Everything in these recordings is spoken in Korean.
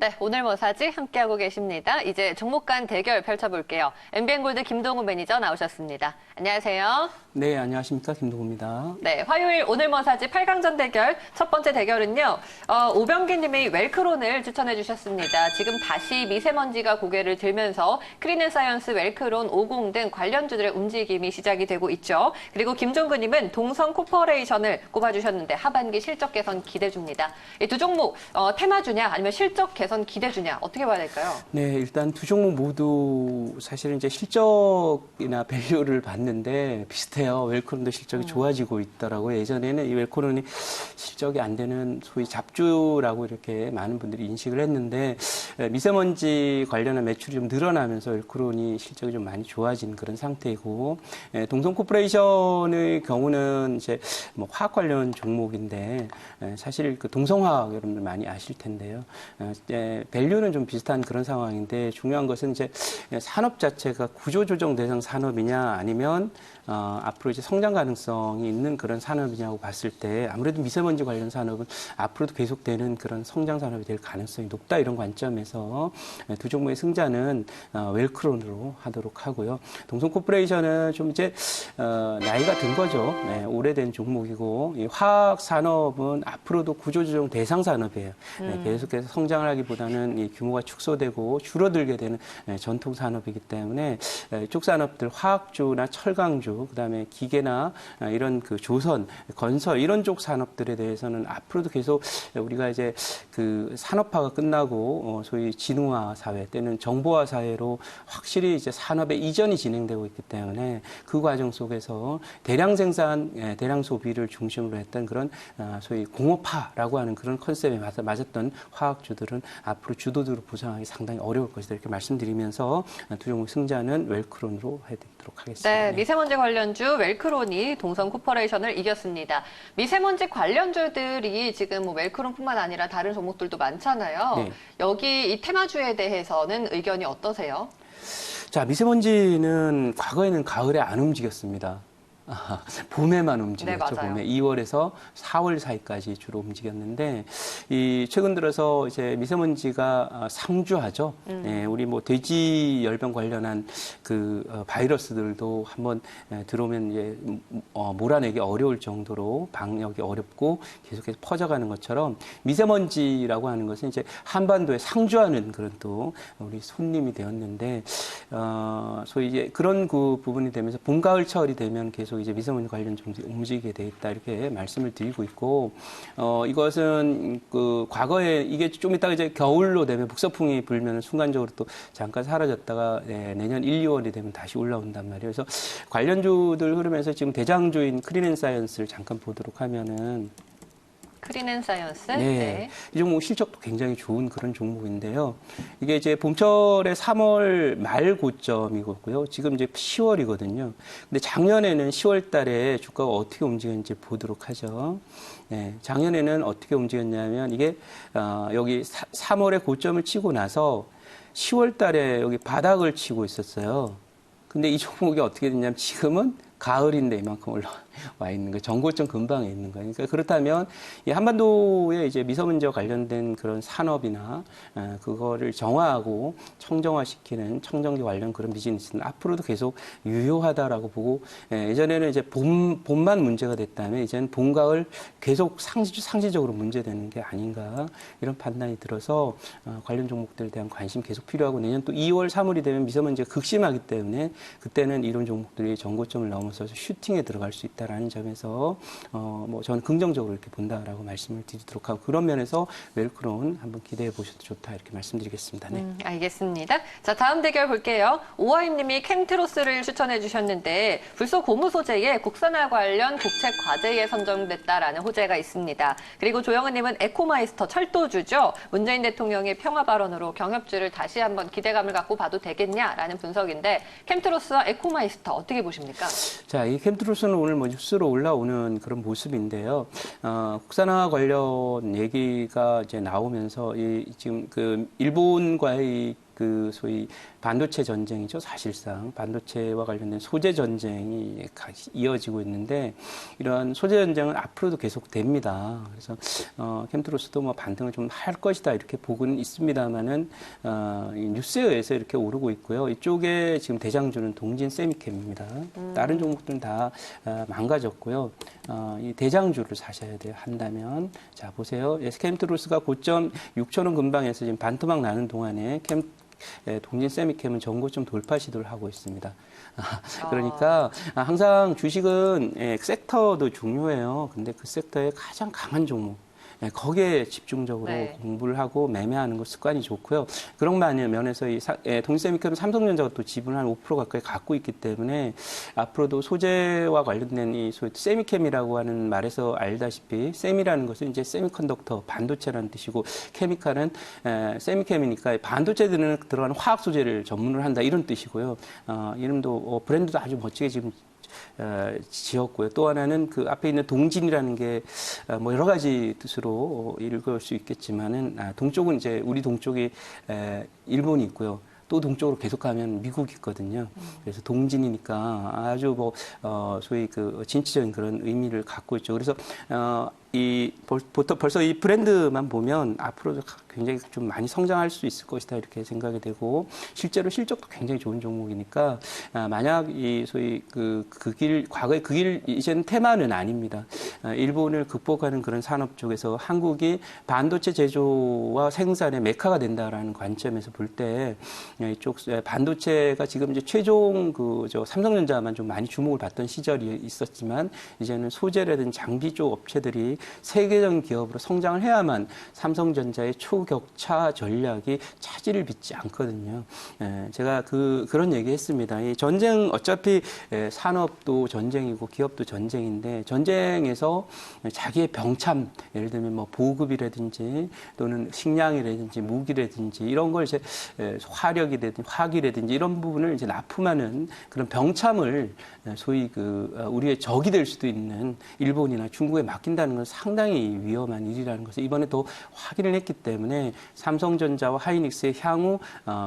네, 오늘 뭐사지 함께하고 계십니다. 이제 종목 간 대결 펼쳐볼게요. MBN골드 김동훈 매니저 나오셨습니다. 안녕하세요. 네, 안녕하십니까. 김동훈입니다. 네, 화요일 오늘 뭐사지 8강전 대결 첫 번째 대결은요. 오병기님이 웰크론을 추천해 주셨습니다. 지금 다시 미세먼지가 고개를 들면서 크린앤사이언스, 웰크론, 50 등 관련주들의 움직임이 시작이 되고 있죠. 그리고 김종근님은 동성 코퍼레이션을 꼽아주셨는데 하반기 실적 개선 기대 줍니다. 이 두 종목 테마주냐 아니면 실적 개선 기대주냐 어떻게 봐야 될까요? 네, 일단 두 종목 모두 사실은 이제 실적이나 밸류를 봤는데 비슷해요. 웰크론도 실적이 좋아지고 있더라고요. 예전에는 이 웰크론이 실적이 안 되는 소위 잡주라고 이렇게 많은 분들이 인식을 했는데 미세먼지 관련한 매출이 좀 늘어나면서 웰크론이 실적이 좀 많이 좋아진 그런 상태이고, 동성 코퍼레이션의 경우는 이제 뭐 화학 관련 종목인데 사실 그 동성화학 여러분들 많이 아실 텐데요. 밸류는 좀 비슷한 그런 상황인데 중요한 것은 이제 산업 자체가 구조조정 대상 산업이냐 아니면 앞으로 이제 성장 가능성이 있는 그런 산업이냐고 봤을 때 아무래도 미세먼지 관련 산업은 앞으로도 계속되는 그런 성장 산업이 될 가능성이 높다 이런 관점에서 두 종목의 승자는 웰크론으로 하도록 하고요. 동성 코퍼레이션은 좀 이제 나이가 든 거죠. 네, 오래된 종목이고 이 화학 산업은 앞으로도 구조조정 대상 산업이에요. 네, 계속해서 성장을 하기보다는 이 규모가 축소되고 줄어들게 되는 전통 산업이기 때문에 이쪽 산업들 화학주나 철강주 그다음에 기계나 이런 그 조선, 건설 이런 쪽 산업들에 대해서는 앞으로도 계속 우리가 이제 그 산업화가 끝나고 소위 진흥화 사회 때는 정보화 사회로 확실히 이제 산업의 이전이 진행되고 있기 때문에 그 과정 속에서 대량 생산, 대량 소비를 중심으로 했던 그런 소위 공업화라고 하는 그런 컨셉에 맞았던 화학주들은 앞으로 주도주로 부상하기 상당히 어려울 것이다 이렇게 말씀드리면서 두 종목 승자는 웰크론으로 해드리도록 하겠습니다. 네, 미세먼지 관련주 웰크론이 동성 코퍼레이션을 이겼습니다. 미세먼지 관련주들이 지금 뭐 웰크론뿐만 아니라 다른 종목들도 많잖아요. 네. 여기 이 테마주에 대해서는 의견이 어떠세요? 자, 미세먼지는 과거에는 가을에 안 움직였습니다. 봄에만 움직였죠. 네, 봄에 2월에서 4월 사이까지 주로 움직였는데 이 최근 들어서 이제 미세먼지가 상주하죠. 네, 우리 뭐 돼지 열병 관련한 그 바이러스들도 한번 들어오면 이제 몰아내기 어려울 정도로 방역이 어렵고 계속해서 퍼져가는 것처럼 미세먼지라고 하는 것은 이제 한반도에 상주하는 그런 또 우리 손님이 되었는데 소위 이제 그런 그 부분이 되면서 봄 가을철이 되면 계속 이제 미세먼지 관련 종목이 움직이게 돼 있다 이렇게 말씀을 드리고 있고 이것은 그 과거에 이게 좀 이따가 이제 겨울로 되면 북서풍이 불면 순간적으로 또 잠깐 사라졌다가 내년 1, 2월이 되면 다시 올라온단 말이에요. 그래서 관련주들 흐르면서 지금 대장주인 크린앤사이언스를 잠깐 보도록 하면은 크린앤사이언스? 네. 이 종목 실적도 굉장히 좋은 그런 종목인데요. 이게 이제 봄철에 3월 말 고점이고요. 지금 이제 10월이거든요. 근데 작년에는 10월 달에 주가가 어떻게 움직였는지 보도록 하죠. 네. 작년에는 어떻게 움직였냐면 이게 여기 3월에 고점을 치고 나서 10월 달에 여기 바닥을 치고 있었어요. 근데 이 종목이 어떻게 됐냐면 지금은 가을인데 이만큼 올라와 있는 거예요. 정고점 근방에 있는 거예요. 그러니까 그렇다면 이 한반도에 이제 미세먼지와 관련된 그런 산업이나 그거를 정화하고 청정화시키는 청정기 관련 그런 비즈니스는 앞으로도 계속 유효하다라고 보고 예전에는 이제 봄만 문제가 됐다면 이제는 봄, 가을 계속 상시적으로 문제되는 게 아닌가 이런 판단이 들어서 관련 종목들에 대한 관심 계속 필요하고 내년 또 2월, 3월이 되면 미세먼지가 극심하기 때문에 그때는 이런 종목들이 정고점을 넘어서 슈팅에 들어갈 수 있다라는 점에서 뭐 저는 긍정적으로 이렇게 본다라고 말씀을 드리도록 하고 그런 면에서 웰크론 한번 기대해 보셔도 좋다 이렇게 말씀드리겠습니다. 네. 알겠습니다. 자, 다음 대결 볼게요. 오하임님이 캠트로스를 추천해 주셨는데 불소 고무 소재의 국산화 관련 국책 과제에 선정됐다라는 호재가 있습니다. 그리고 조영은님은 에코마이스터 철도주죠. 문재인 대통령의 평화 발언으로 경협주를 다시 한번 기대감을 갖고 봐도 되겠냐라는 분석인데 캠트로스와 에코마이스터 어떻게 보십니까? 자, 이 캠트로스는 오늘 뭐 뉴스로 올라오는 그런 모습인데요. 국산화 관련 얘기가 이제 나오면서 지금 그 일본과의 그 소위 반도체 전쟁이죠. 사실상 반도체와 관련된 소재 전쟁이 이어지고 있는데 이러한 소재 전쟁은 앞으로도 계속됩니다. 그래서 캠트로스도 뭐 반등을 좀 할 것이다 이렇게 보고는 있습니다만은 이 뉴스에 의해서 이렇게 오르고 있고요. 이쪽에 지금 대장주는 동진 세미캠입니다. 다른 종목들은 다 망가졌고요. 이 대장주를 사셔야 돼요. 한다면 자 보세요. 캠트로스가 고점 6,000원 근방에서 지금 반토막 나는 동안에 동진 세미캠은 전고점 돌파 시도를 하고 있습니다. 그러니까 항상 주식은 섹터도 중요해요. 근데 그 섹터에 가장 강한 종목 거기에 집중적으로 네. 공부를 하고 매매하는 거 습관이 좋고요. 그런 면에서 이 동시세미캠은 삼성전자가 또 지분을 한 5% 가까이 갖고 있기 때문에 앞으로도 소재와 관련된 이 소위 세미캠이라고 하는 말에서 알다시피 세미라는 것은 이제 세미컨덕터 반도체라는 뜻이고 케미칼은 세미캠이니까 반도체들은 들어가는 화학 소재를 전문을 한다 이런 뜻이고요. 이름도 브랜드도 아주 멋지게 지금 지었고요. 또 하나는 그 앞에 있는 동진이라는 게 뭐 여러 가지 뜻으로 읽을 수 있겠지만은 동쪽은 이제 우리 동쪽이 일본이 있고요. 또 동쪽으로 계속 가면 미국이 있거든요. 그래서 동진이니까 아주 뭐 소위 그 진취적인 그런 의미를 갖고 있죠. 그래서 벌써 이 브랜드만 보면 앞으로도 굉장히 좀 많이 성장할 수 있을 것이다 이렇게 생각이 되고 실제로 실적도 굉장히 좋은 종목이니까 만약 이 소위 과거의 그 길 이제는 테마는 아닙니다. 일본을 극복하는 그런 산업 쪽에서 한국이 반도체 제조와 생산의 메카가 된다라는 관점에서 볼 때 이쪽 반도체가 지금 이제 최종 삼성전자만 좀 많이 주목을 받던 시절이 있었지만 이제는 소재라든지 장비 쪽 업체들이 세계적인 기업으로 성장을 해야만 삼성전자의 초격차 전략이 차질을 빚지 않거든요. 제가 그런 얘기 했습니다. 이 전쟁 어차피 산업도 전쟁이고 기업도 전쟁인데 전쟁에서 자기의 병참 예를 들면 뭐 보급이라든지 또는 식량이라든지 무기라든지 이런 걸 이제 화력이라든지 화기라든지 이런 부분을 이제 납품하는 그런 병참을 소위 우리의 적이 될 수도 있는 일본이나 중국에 맡긴다는 건 상당히 위험한 일이라는 것을 이번에 또 확인을 했기 때문에 삼성전자와 하이닉스의 향후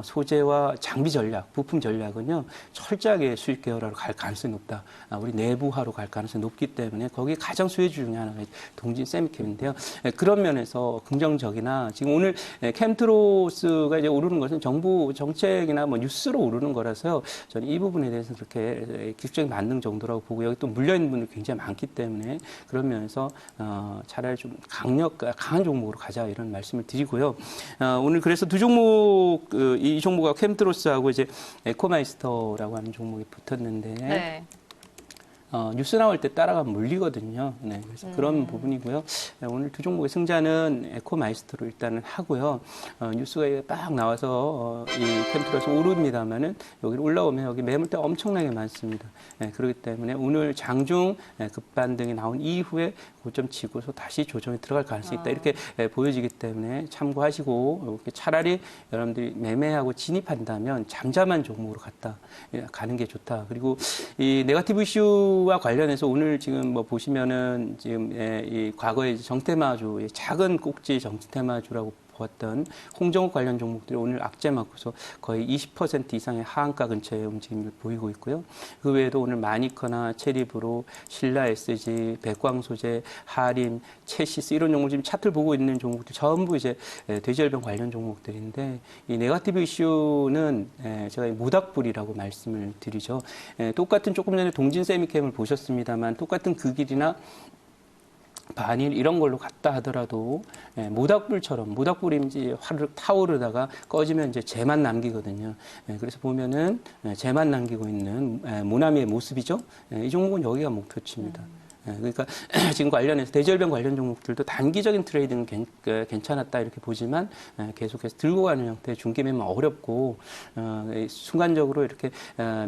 소재와 장비 전략, 부품 전략은요 철저하게 수익 계열화로 갈 가능성이 높다. 우리 내부화로 갈 가능성이 높기 때문에 거기에 가장 수혜주 중에 하나가 동진 세미캠인데요. 그런 면에서 긍정적이나 지금 오늘 캠트로스가 이제 오르는 것은 정부 정책이나 뭐 뉴스로 오르는 거라서요. 저는 이 부분에 대해서 그렇게 기술적인 반등 정도라고 보고 여기 또 물려있는 분들이 굉장히 많기 때문에 그런 면에서 차라리 좀 강한 종목으로 가자 이런 말씀을 드리고요. 오늘 그래서 두 종목 이 종목과 캠트로스하고 이제 에코마이스터라고 하는 종목이 붙었는데 네. 뉴스 나올 때 따라가면 물리거든요. 네, 그래서 그런 부분이고요. 오늘 두 종목의 승자는 에코마이스터로 일단은 하고요. 뉴스가 딱 나와서 이 캠트로스 오릅니다만은 여기 올라오면 여기 매물대 엄청나게 많습니다. 네, 그렇기 때문에 오늘 장중 급반등이 나온 이후에 고점 치고서 다시 조정에 들어갈 가능성이 있다. 이렇게 보여지기 때문에 참고하시고 차라리 여러분들이 매매하고 진입한다면 잠잠한 종목으로 가는 게 좋다. 그리고 이 네거티브 이슈와 관련해서 오늘 지금 뭐 보시면은 지금 이 과거에 정테마주 작은 꼭지 정테마주라고 보았던 홍정욱 관련 종목들이 오늘 악재 맞고서 거의 20% 이상의 하한가 근처에 움직임을 보이고 있고요. 그 외에도 오늘 마니커나 체리브로, 신라 SG, 백광소재, 하림, 체시스 이런 종목 지금 차트를 보고 있는 종목들 전부 이제 돼지열병 관련 종목들인데 이 네거티브 이슈는 제가 모닥불이라고 말씀을 드리죠. 똑같은 조금 전에 동진 세미캠을 보셨습니다만 똑같은 그 길이나 반일 이런 걸로 갔다 하더라도 모닥불이 이제 화르륵 타오르다가 꺼지면 이제 재만 남기거든요. 그래서 보면은 재만 남기고 있는 모나미의 모습이죠. 이 종목은 여기가 목표치입니다. 그러니까 지금 관련해서 대절병 관련 종목들도 단기적인 트레이딩은 괜찮았다 이렇게 보지만 계속해서 들고 가는 형태의 중기매면 어렵고 순간적으로 이렇게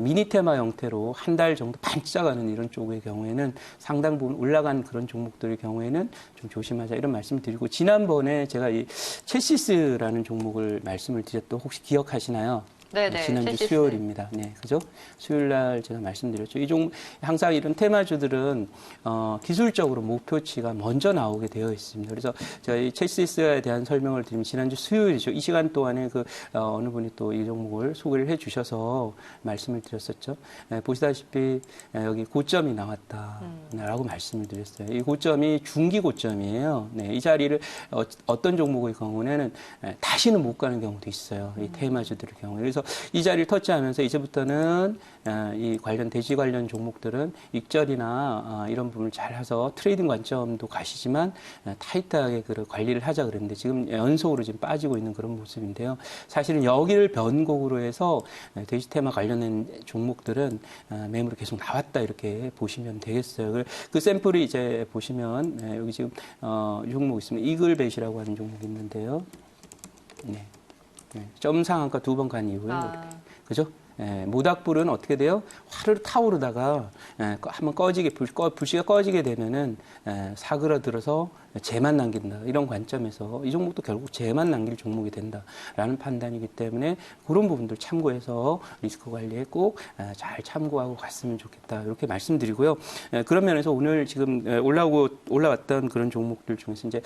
미니 테마 형태로 한 달 정도 반짝하는 이런 쪽의 경우에는 상당 부분 올라간 그런 종목들의 경우에는 좀 조심하자 이런 말씀을 드리고 지난번에 제가 이 체시스라는 종목을 말씀을 드렸던 혹시 기억하시나요? 네네. 지난주 첼시스. 수요일입니다. 네, 그죠? 수요일 날 제가 말씀드렸죠. 이 종목 항상 이런 테마주들은 기술적으로 목표치가 먼저 나오게 되어 있습니다. 그래서 저희 첼시스에 대한 설명을 드리면 지난주 수요일이죠. 이 시간 동안에 어느 분이 또 이 종목을 소개를 해주셔서 말씀을 드렸었죠. 보시다시피 여기 고점이 나왔다라고 말씀을 드렸어요. 이 고점이 중기 고점이에요. 네, 이 자리를 어떤 종목의 경우에는 다시는 못 가는 경우도 있어요. 이 테마주들의 경우에. 그래서 이 자리를 터치하면서 이제부터는 이 관련 대지 관련 종목들은 익절이나 이런 부분을 잘 해서 트레이딩 관점도 가시지만 타이트하게 관리를 하자 그랬는데 지금 연속으로 지금 빠지고 있는 그런 모습인데요. 사실은 여기를 변곡으로 해서 대지 테마 관련된 종목들은 매물이 계속 나왔다 이렇게 보시면 되겠어요. 그 샘플이 이제 보시면 여기 지금 이 종목 있습니다. 이글벳이라고 하는 종목이 있는데요. 네. 점 상한가 2번 간 이후에 이렇게. 그죠? 모닥불은 어떻게 돼요? 화르르 타오르다가 한번 불씨가 꺼지게 되면은 사그라들어서 재만 남긴다. 이런 관점에서 이 종목도 결국 재만 남길 종목이 된다라는 판단이기 때문에 그런 부분들 참고해서 리스크 관리에 꼭 잘 참고하고 갔으면 좋겠다. 이렇게 말씀드리고요. 그런 면에서 오늘 지금 올라왔던 그런 종목들 중에서 이제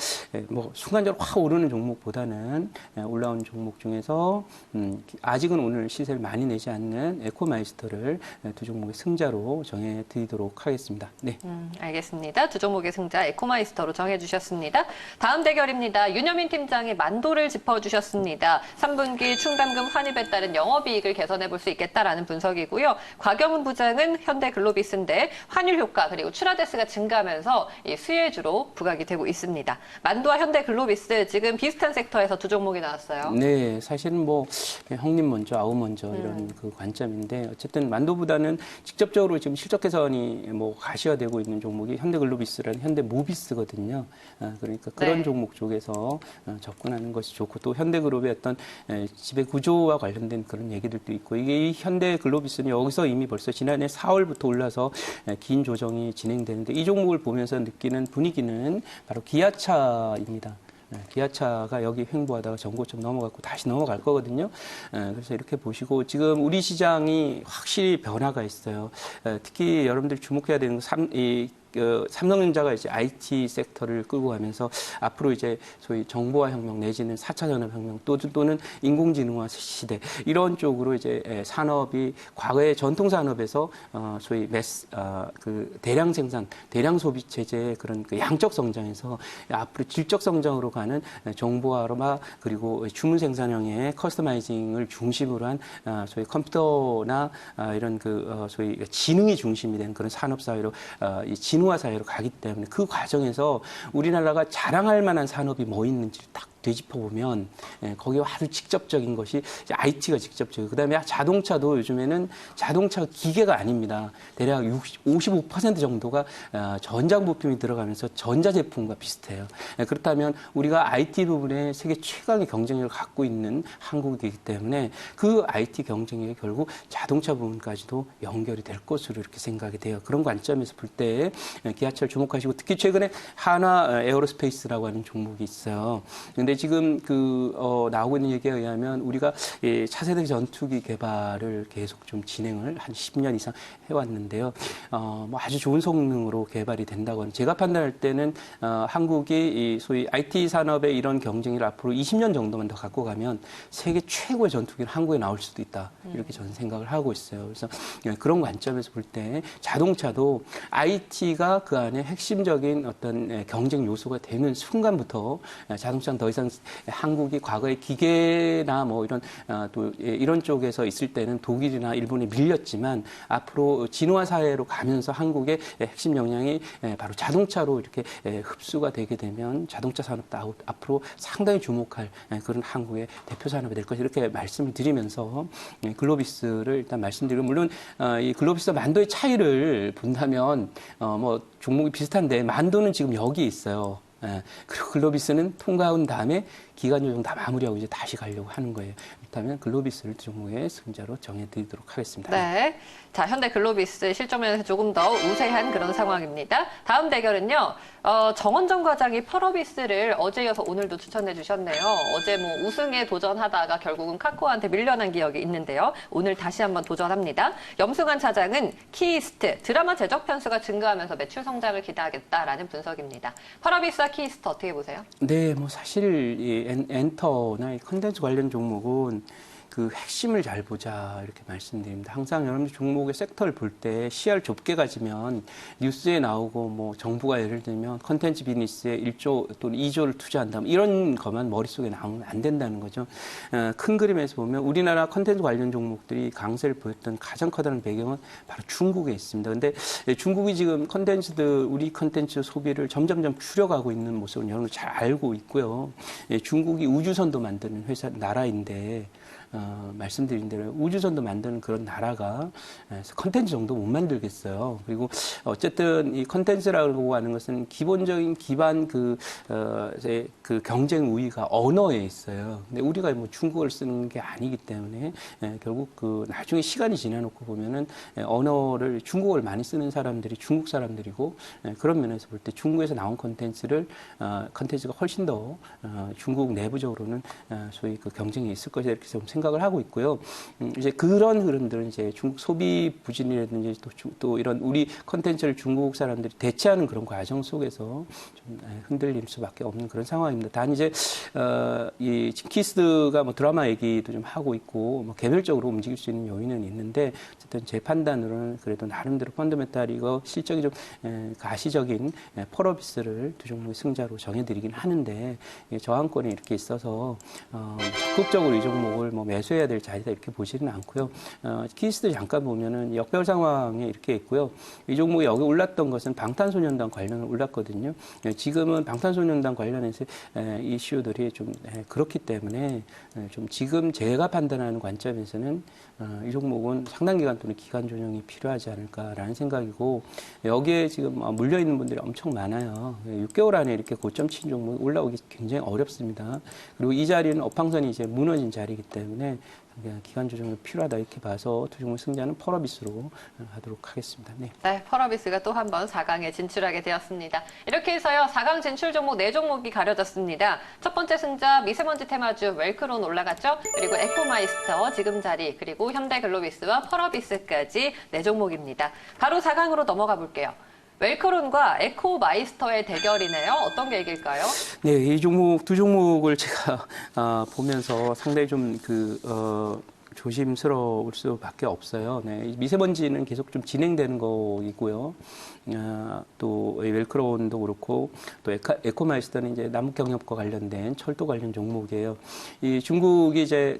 뭐 순간적으로 확 오르는 종목보다는 올라온 종목 중에서 아직은 오늘 시세를 많이 내지 않는 에코마이스터를 두 종목의 승자로 정해드리도록 하겠습니다. 네. 알겠습니다. 두 종목의 승자 에코마이스터로 정해주셨습니다. 다음 대결입니다. 윤여민 팀장이 만도를 짚어주셨습니다. 3분기 충당금 환입에 따른 영업이익을 개선해 볼 수 있겠다라는 분석이고요. 곽영훈 부장은 현대글로비스인데 환율 효과 그리고 출하대스가 증가하면서 이 수혜주로 부각이 되고 있습니다. 만도와 현대글로비스 지금 비슷한 섹터에서 두 종목이 나왔어요. 네, 사실은 뭐 형님 먼저 아우 먼저 이런 그 관점인데 어쨌든 만도보다는 직접적으로 지금 실적 개선이 뭐 가시화되고 있는 종목이 현대글로비스라는 현대모비스거든요. 그러니까 그런 네. 종목 쪽에서 접근하는 것이 좋고 또 현대그룹의 어떤 지배 구조와 관련된 그런 얘기들도 있고 이게 이 현대글로비스는 여기서 이미 벌써 지난해 4월부터 올라서 긴 조정이 진행되는데 이 종목을 보면서 느끼는 분위기는 바로 기아차입니다. 기아차가 여기 횡보하다가 전고점 넘어갔고 다시 넘어갈 거거든요. 그래서 이렇게 보시고 지금 우리 시장이 확실히 변화가 있어요. 특히 여러분들 주목해야 되는 삼성전자가 이제 IT 섹터를 끌고 가면서 앞으로 이제 소위 정보화 혁명 내지는 4차 산업혁명 또는 인공지능화 시대 이런 쪽으로 이제 산업이 과거의 전통 산업에서 소위 그 대량 생산, 대량 소비 체제의 그런 그 양적 성장에서 앞으로 질적 성장으로 가는 정보화로마 그리고 주문 생산형의 커스터마이징을 중심으로 한 소위 컴퓨터나 이런 소위 지능이 중심이 된 그런 산업 사회로 이 진화 사회로 가기 때문에 그 과정에서 우리나라가 자랑할 만한 산업이 뭐 있는지를 딱 되짚어보면 거기에 아주 직접적인 것이 이제 IT가 직접적이고 그다음에 자동차도 요즘에는 자동차가 기계가 아닙니다. 대략 55% 정도가 전장 부품이 들어가면서 전자제품과 비슷해요. 그렇다면 우리가 IT 부분에 세계 최강의 경쟁력을 갖고 있는 한국이기 때문에 그 IT 경쟁력이 결국 자동차 부분까지도 연결이 될 것으로 이렇게 생각이 돼요. 그런 관점에서 볼 때 기아차를 주목하시고 특히 최근에 하나 에어로스페이스라고 하는 종목이 있어요. 근데 지금 나오고 있는 얘기에 의하면 우리가 차세대 전투기 개발을 계속 좀 진행을 한 10년 이상 해왔는데요. 뭐 아주 좋은 성능으로 개발이 된다고 하는 제가 판단할 때는 한국이 이 소위 IT 산업의 이런 경쟁을 앞으로 20년 정도만 더 갖고 가면 세계 최고의 전투기는 한국에 나올 수도 있다. 이렇게 저는 생각을 하고 있어요. 그래서 그런 관점에서 볼 때 자동차도 IT가 그 안에 핵심적인 어떤 경쟁 요소가 되는 순간부터 자동차는 더 이상 한국이 과거에 기계나 뭐 이런 쪽에서 있을 때는 독일이나 일본에 밀렸지만 앞으로 진화 사회로 가면서 한국의 핵심 역량이 바로 자동차로 이렇게 흡수가 되게 되면 자동차 산업도 앞으로 상당히 주목할 그런 한국의 대표 산업이 될 것이 이렇게 말씀을 드리면서 글로비스를 일단 말씀드리고 물론 이 글로비스와 만도의 차이를 본다면 뭐 종목이 비슷한데 만도는 지금 여기 있어요. 그리고 글로비스는 통과한 다음에 기간 조정 다 마무리하고 이제 다시 가려고 하는 거예요. 그렇다면 글로비스를 두 종목의 승자로 정해드리도록 하겠습니다. 네. 자, 현대 글로비스 실적 면에서 조금 더 우세한 그런 상황입니다. 다음 대결은요. 정원정 과장이 펄어비스를 어제 이어서 오늘도 추천해 주셨네요. 어제 뭐 우승에 도전하다가 결국은 카코한테 밀려난 기억이 있는데요. 오늘 다시 한번 도전합니다. 염승환 차장은 키이스트, 드라마 제작 편수가 증가하면서 매출 성장을 기대하겠다라는 분석입니다. 펄어비스와 키이스트 어떻게 보세요? 네, 뭐 사실 이 엔터나 이 컨텐츠 관련 종목은 그 핵심을 잘 보자 이렇게 말씀드립니다. 항상 여러분들 종목의 섹터를 볼 때 시야를 좁게 가지면 뉴스에 나오고 뭐 정부가 예를 들면 컨텐츠 비즈니스에 1조 또는 2조를 투자한다 이런 것만 머릿속에 나오면 안 된다는 거죠. 큰 그림에서 보면 우리나라 컨텐츠 관련 종목들이 강세를 보였던 가장 커다란 배경은 바로 중국에 있습니다. 근데 중국이 지금 우리 컨텐츠 소비를 점점점 줄여가고 있는 모습을 여러분 잘 알고 있고요. 중국이 우주선도 만드는 나라인데 말씀드린 대로 우주선도 만드는 그런 나라가 컨텐츠 정도 못 만들겠어요. 그리고 어쨌든 이 컨텐츠라고 하는 것은 기본적인 기반 그 경쟁 우위가 언어에 있어요. 근데 우리가 뭐 중국어를 쓰는 게 아니기 때문에 결국 그 나중에 시간이 지나놓고 보면은 언어를 중국어를 많이 쓰는 사람들이 중국 사람들이고 그런 면에서 볼 때 중국에서 나온 컨텐츠가 훨씬 더 중국 내부적으로는 소위 그 경쟁이 있을 것이다 이렇게 좀 생각을 하고 있고요. 이제 그런 흐름들은 이제 중국 소비 부진이라든지 또 이런 우리 컨텐츠를 중국 사람들이 대체하는 그런 과정 속에서 좀 흔들릴 수밖에 없는 그런 상황입니다. 단 이제 이 키스가 뭐 드라마 얘기도 좀 하고 있고 뭐 개별적으로 움직일 수 있는 요인은 있는데 어쨌든 제 판단으로는 그래도 나름대로 펀더멘탈이고 실적이 좀 가시적인 펄어비스를 두 종목의 승자로 정해드리긴 하는데 저항권이 이렇게 있어서 적극적으로 이 종목을 뭐 매수해야 될 자리다 이렇게 보지는 않고요. 키스도 잠깐 보면은 역별 상황에 이렇게 있고요. 이 종목이 여기 올랐던 것은 방탄소년단 관련으로 올랐거든요. 지금은 방탄소년단 관련해서 이슈들이 좀 그렇기 때문에 좀 지금 제가 판단하는 관점에서는 이 종목은 상당 기간 동안 기간 조정이 필요하지 않을까라는 생각이고 여기에 지금 물려 있는 분들이 엄청 많아요. 6개월 안에 이렇게 고점 친 종목이 올라오기 굉장히 어렵습니다. 그리고 이 자리는 업황선이 이제 무너진 자리이기 때문에 기간 조정이 필요하다 이렇게 봐서 두 종목 승자는 펄어비스로 하도록 하겠습니다. 네. 네, 펄어비스가 또 한 번 4강에 진출하게 되었습니다. 이렇게 해서요, 4강 진출 종목 4종목이 가려졌습니다. 첫 번째 승자 미세먼지 테마주 웰크론 올라갔죠? 그리고 에코마이스터 지금 자리, 그리고 현대글로비스와 펄어비스까지 4종목입니다. 바로 4강으로 넘어가 볼게요. 웰크론과 에코마이스터의 대결이네요. 어떤 계획일까요? 네, 이 종목, 두 종목을 제가 보면서 상당히 좀 조심스러울 수밖에 없어요. 네, 미세먼지는 계속 좀 진행되는 거이고요. 또 웰크론도 그렇고 또 에코마이스터는 이제 남북경협과 관련된 철도 관련 종목이에요. 이 중국이 이제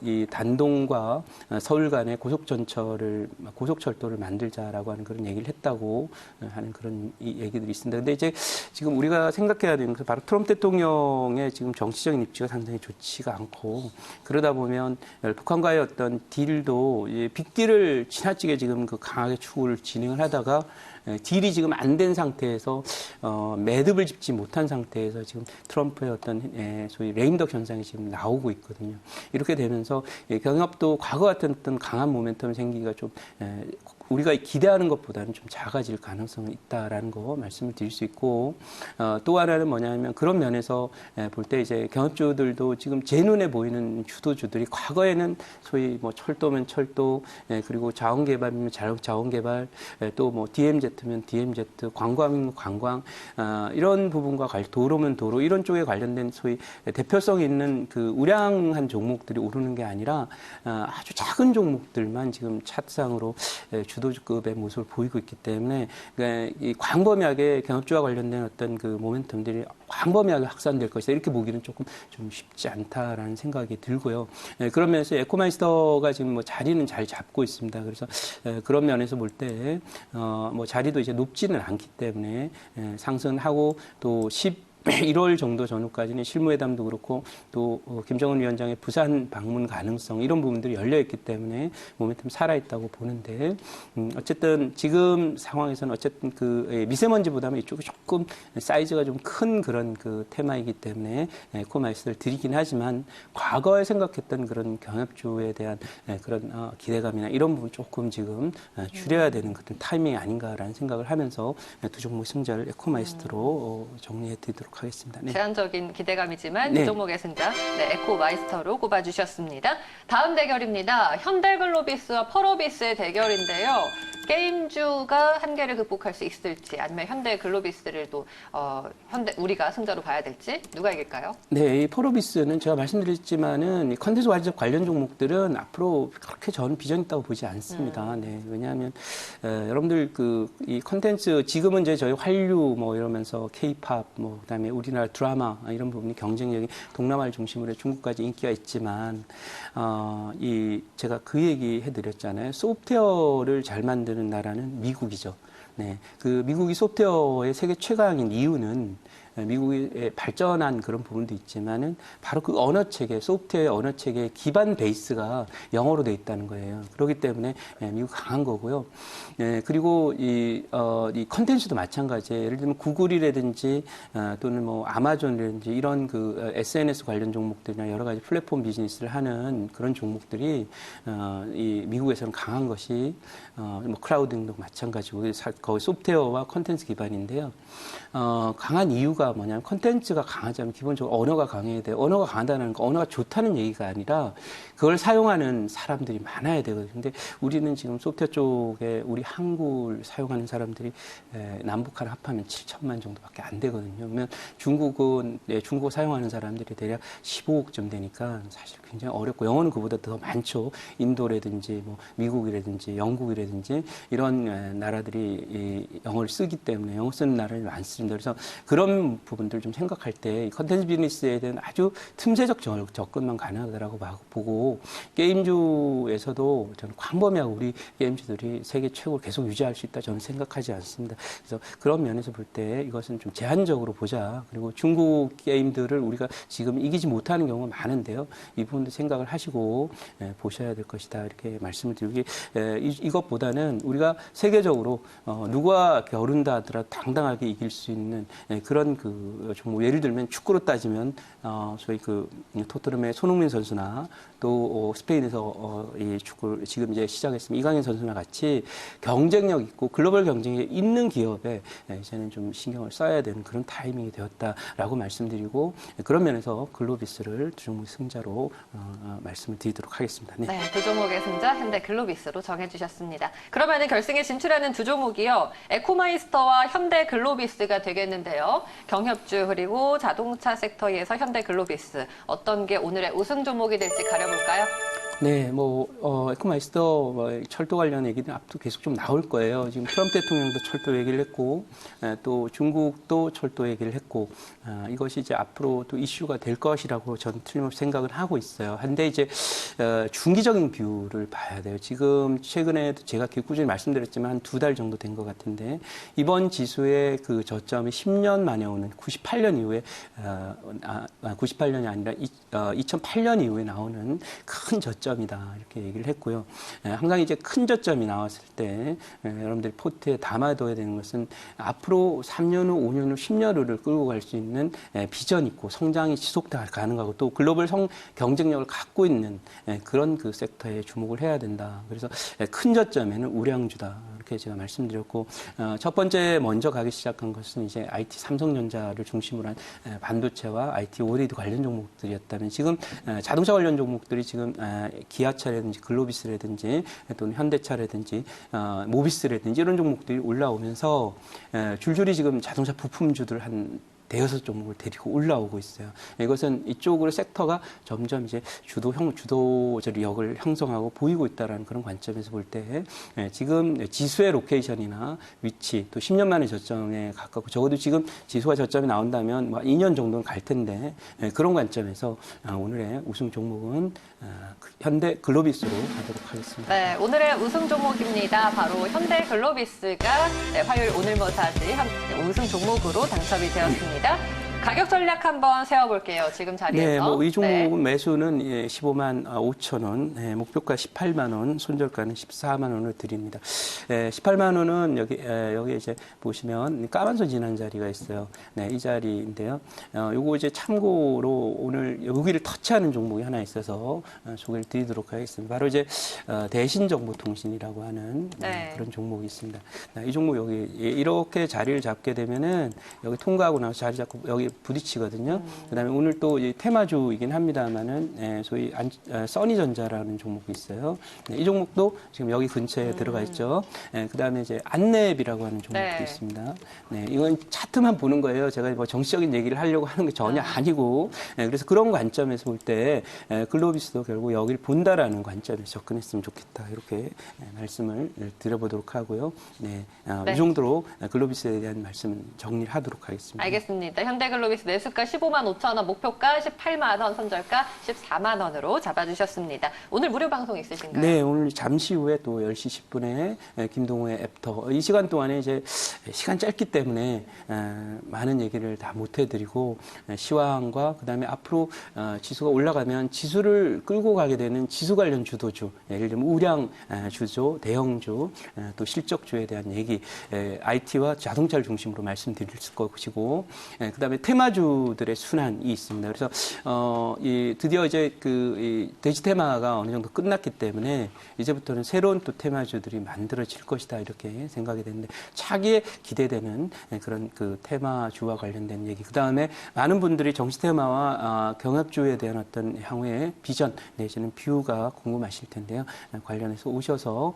이 단동과 서울 간의 고속철도를 만들자라고 하는 그런 얘기를 했다고 하는 그런 얘기들이 있습니다. 근데 이제 지금 우리가 생각해야 되는 것은 바로 트럼프 대통령의 지금 정치적인 입지가 상당히 좋지가 않고 그러다 보면 북한과의 어떤 딜도 빅딜을 지나치게 지금 강하게 추구를 진행을 하다가 딜이 지금 안 된 상태에서 매듭을 짚지 못한 상태에서 지금 트럼프의 어떤 소위 레임덕 현상이 지금 나오고 있거든요. 이렇게 되면서 경협도 과거 같은 어떤 강한 모멘텀이 생기기가 좀 우리가 기대하는 것보다는 좀 작아질 가능성이 있다라는 거 말씀을 드릴 수 있고 또 하나는 뭐냐면 그런 면에서 볼 때 이제 경협주들도 지금 제 눈에 보이는 주도주들이 과거에는 소위 뭐 철도면 철도 그리고 자원개발이면 자원개발 또 뭐 DMZ면 DMZ 관광이면 관광 이런 부분과 도로면 도로 이런 쪽에 관련된 소위 대표성 있는 그 우량한 종목들이 오르는 게 아니라 아주 작은 종목들만 지금 차트상으로 주도급의 모습을 보이고 있기 때문에 그러니까 이 광범위하게 경합주와 관련된 어떤 그 모멘텀들이 광범위하게 확산될 것이다 이렇게 보기는 조금 좀 쉽지 않다라는 생각이 들고요. 그런 면에서 에코마이스터가 지금 뭐 자리는 잘 잡고 있습니다. 그래서 그런 면에서 볼 때 뭐 자리도 이제 높지는 않기 때문에 상승하고 또 1월 정도 전후까지는 실무회담도 그렇고 또 김정은 위원장의 부산 방문 가능성 이런 부분들이 열려 있기 때문에 모멘텀 살아있다고 보는데 어쨌든 지금 상황에서는 어쨌든 그 미세먼지보다는 이쪽이 조금 사이즈가 좀 큰 그런 그 테마이기 때문에 에코마이스를 드리긴 하지만 과거에 생각했던 그런 경협주에 대한 그런 기대감이나 이런 부분 조금 지금 줄여야 되는 그런 타이밍이 아닌가라는 생각을 하면서 두 종목 승자를 에코마이스터로 정리해 드리도록 하겠습니다. 네. 제한적인 기대감이지만 네. 두 종목의 승자 에코마이스터로 꼽아주셨습니다. 다음 대결입니다. 현대글로비스와 펄어비스의 대결인데요. 게임주가 한계를 극복할 수 있을지 아니면 현대글로비스를 또 우리가 승자로 봐야 될지 누가 이길까요? 네, 이 펄어비스는 제가 말씀드렸지만은 이 컨텐츠 관련 종목들은 앞으로 그렇게 저는 비전 있다고 보지 않습니다. 네, 왜냐하면 여러분들 이 컨텐츠 지금은 이제 저희 한류 뭐 이러면서 K-팝 뭐 그다음에 우리나라 드라마 이런 부분이 경쟁력이 동남아를 중심으로 해 중국까지 인기가 있지만 제가 그 얘기 해드렸잖아요. 소프트웨어를 잘 만드는 나라는 미국이죠. 네, 그 미국이 소프트웨어의 세계 최강인 이유는 미국이 발전한 그런 부분도 있지만은 바로 그 언어 체계, 소프트웨어 언어 체계의 기반 베이스가 영어로 돼 있다는 거예요. 그렇기 때문에 미국 강한 거고요. 그리고 이 컨텐츠도 마찬가지예요. 예를 들면 구글이라든지 또는 뭐 아마존이라든지 이런 그 SNS 관련 종목들이나 여러 가지 플랫폼 비즈니스를 하는 그런 종목들이 이 미국에서는 강한 것이 뭐 클라우딩도 마찬가지고 거의 소프트웨어와 컨텐츠 기반인데요. 강한 이유가 뭐냐면 컨텐츠가 강하자면 기본적으로 언어가 강해야 돼요. 언어가 강하다는 거, 언어가 좋다는 얘기가 아니라 그걸 사용하는 사람들이 많아야 되거든요. 근데 우리는 지금 소프트웨어 쪽에 우리 한국을 사용하는 사람들이 남북한 합하면 7천만 정도밖에 안 되거든요. 그러면 중국은 중국어 사용하는 사람들이 대략 15억쯤 되니까 사실 굉장히 어렵고 영어는 그보다 더 많죠. 인도라든지 뭐 미국이라든지 영국이라든지 이런 나라들이 이 영어를 쓰기 때문에 영어 쓰는 나라들이 많습니다. 그래서 그런 부분들 좀 생각할 때 컨텐츠 비즈니스에 대한 아주 틈새적 접근만 가능하다라고 보고 게임주에서도 저는 광범위하고 우리 게임주들이 세계 최고를 계속 유지할 수 있다 저는 생각하지 않습니다. 그래서 그런 면에서 볼 때 이것은 좀 제한적으로 보자. 그리고 중국 게임들을 우리가 지금 이기지 못하는 경우가 많은데요. 이 부분도 생각을 하시고 보셔야 될 것이다. 이렇게 말씀을 드리기 이것보다는 우리가 세계적으로 누가 겨룬다 하더라도 당당하게 이길 수 있는 그런 그 종목 예를 들면 축구로 따지면 소위 그 토트넘의 손흥민 선수나 또 스페인에서 이 축구를 지금 이제 시작했으면 이강인 선수나 같이 경쟁력 있고 글로벌 경쟁력이 있는 기업에 이제는 좀 신경을 써야 되는 그런 타이밍이 되었다라고 말씀드리고 그런 면에서 글로비스를 두 종목 승자로 말씀을 드리도록 하겠습니다. 네. 네, 두 종목의 승자 현대글로비스로 정해주셨습니다. 그러면은 결승에 진출하는 두 종목이요. 에코마이스터와 현대글로비스가 되겠는데요. 경협주 그리고 자동차 섹터에서 현대글로비스 어떤 게 오늘의 우승 종목이 될지 가려볼까요? 네, 에코마이스터 철도 관련 얘기는 앞으로 계속 좀 나올 거예요. 지금 트럼프 대통령도 철도 얘기를 했고, 또 중국도 철도 얘기를 했고, 이것이 이제 앞으로 또 이슈가 될 것이라고 저는 틀림없이 생각을 하고 있어요. 한데 이제, 중기적인 뷰를 봐야 돼요. 지금 최근에도 제가 꾸준히 말씀드렸지만 한 2달 정도 된 것 같은데, 이번 지수의 그 저점이 10년 만에 오는 98년 이후에, 98년이 아니라 2008년 이후에 나오는 큰 저점이다 이렇게 얘기를 했고요. 항상 이제 큰 저점이 나왔을 때 여러분들이 포트에 담아둬야 되는 것은 앞으로 3년 후, 5년 후, 10년 후를 끌고 갈 수 있는 비전 있고 성장이 지속 가능하고 또 글로벌 경쟁력을 갖고 있는 그런 그 섹터에 주목을 해야 된다. 그래서 큰 저점에는 우량주다 이렇게 제가 말씀드렸고 첫 번째 먼저 가기 시작한 것은 이제 IT 삼성전자를 중심으로 한 반도체와 IT OLED 관련 종목들이었다면 지금 자동차 관련 종목들이 지금 기아차라든지 글로비스라든지 또는 현대차라든지 모비스라든지 이런 종목들이 올라오면서 줄줄이 지금 자동차 부품주들 한 대여섯 종목을 데리고 올라오고 있어요. 이것은 이쪽으로 섹터가 점점 이제 주도적 역을 형성하고 보이고 있다는 그런 관점에서 볼 때 지금 지수의 로케이션이나 위치 또 10년 만에 저점에 가깝고 적어도 지금 지수가 저점이 나온다면 2년 정도는 갈 텐데 그런 관점에서 오늘의 우승 종목은 현대 글로비스로 가도록 하겠습니다. 네, 오늘의 우승 종목입니다. 바로 현대 글로비스가 화요일 오늘 뭐 사지 우승 종목으로 당첨이 되었습니다. 가격 전략 한번 세워볼게요. 지금 자리에서. 네, 뭐 이 종목은 네. 매수는 15만 5천 원, 목표가 18만 원, 손절가는 14만 원을 드립니다. 18만 원은 여기 이제 보시면 까만선 지난 자리가 있어요. 네, 이 자리인데요. 요거 이제 참고로 오늘 여기를 터치하는 종목이 하나 있어서 소개를 드리도록 하겠습니다. 바로 이제 대신정보통신이라고 하는 네. 그런 종목이 있습니다. 이 종목 여기 이렇게 자리를 잡게 되면은 여기 통과하고 나서 자리 잡고 여기 부딪히거든요. 그다음에 오늘 또 테마주이긴 합니다만은 소위 써니전자라는 종목이 있어요. 네, 이 종목도 지금 여기 근처에 들어가 있죠. 그다음에 이제 안랩이라고 하는 종목도 네. 있습니다. 네, 이건 차트만 보는 거예요. 제가 뭐 정치적인 얘기를 하려고 하는 게 전혀 아니고, 그래서 그런 관점에서 볼 때 글로비스도 결국 여기를 본다라는 관점에서 접근했으면 좋겠다 이렇게 말씀을 드려보도록 하고요. 네, 네. 이 정도로 글로비스에 대한 말씀 정리를 하도록 하겠습니다. 알겠습니다. 현대글로비스 매수가 15만 5천 원, 목표가 18만 원, 선절가 14만 원으로 잡아주셨습니다. 오늘 무료 방송 있으신가요? 네, 오늘 잠시 후에 또 10시 10분에 김동호의 애프터. 이 시간 동안에 이제 시간 짧기 때문에 많은 얘기를 다 못 해드리고 시황과 그다음에 앞으로 지수가 올라가면 지수를 끌고 가게 되는 지수 관련 주도주, 예를 들면 우량 주죠, 대형주, 또 실적주에 대한 얘기, IT와 자동차를 중심으로 말씀드릴 것이고, 그다음에 테마주들의 순환이 있습니다. 그래서 드디어 이제 이 돼지 테마가 어느 정도 끝났기 때문에 이제부터는 새로운 또 테마주들이 만들어질 것이다 이렇게 생각이 되는데 차기에 기대되는 그런 그 테마주와 관련된 얘기. 그다음에 많은 분들이 정치 테마와 경합주에 대한 어떤 향후의 비전 내지는 뷰가 궁금하실 텐데요. 관련해서 오셔서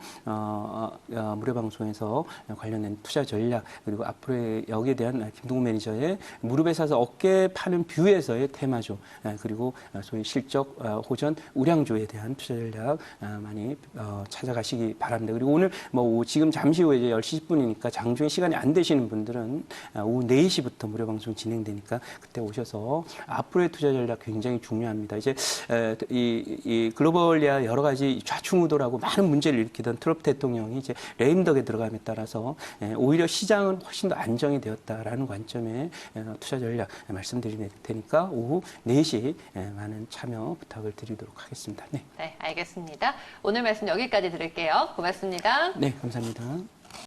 무료 방송에서 관련된 투자 전략 그리고 앞으로의 여기에 대한 김동훈 매니저의 무릎에 서서 어깨 파는 뷰에서의 테마주 그리고 소위 실적 호전 우량주에 대한 투자 전략 많이 찾아가시기 바랍니다. 그리고 오늘 뭐 지금 잠시 후에 이제 10시 10분이니까 장중에 시간이 안 되시는 분들은 오후 4시부터 무료 방송 진행되니까 그때 오셔서 앞으로의 투자 전략 굉장히 중요합니다. 이제 이 글로벌리아 여러 가지 좌충우돌하고 많은 문제를 일으키던 트럼프 대통령이 이제 레임덕에 들어감에 따라서 오히려 시장은 훨씬 더 안정이 되었다라는 관점에 투자 전략 말씀드릴 테니까 오후 4시 많은 참여 부탁을 드리도록 하겠습니다. 네. 네, 알겠습니다. 오늘 말씀 여기까지 드릴게요. 고맙습니다. 네, 감사합니다.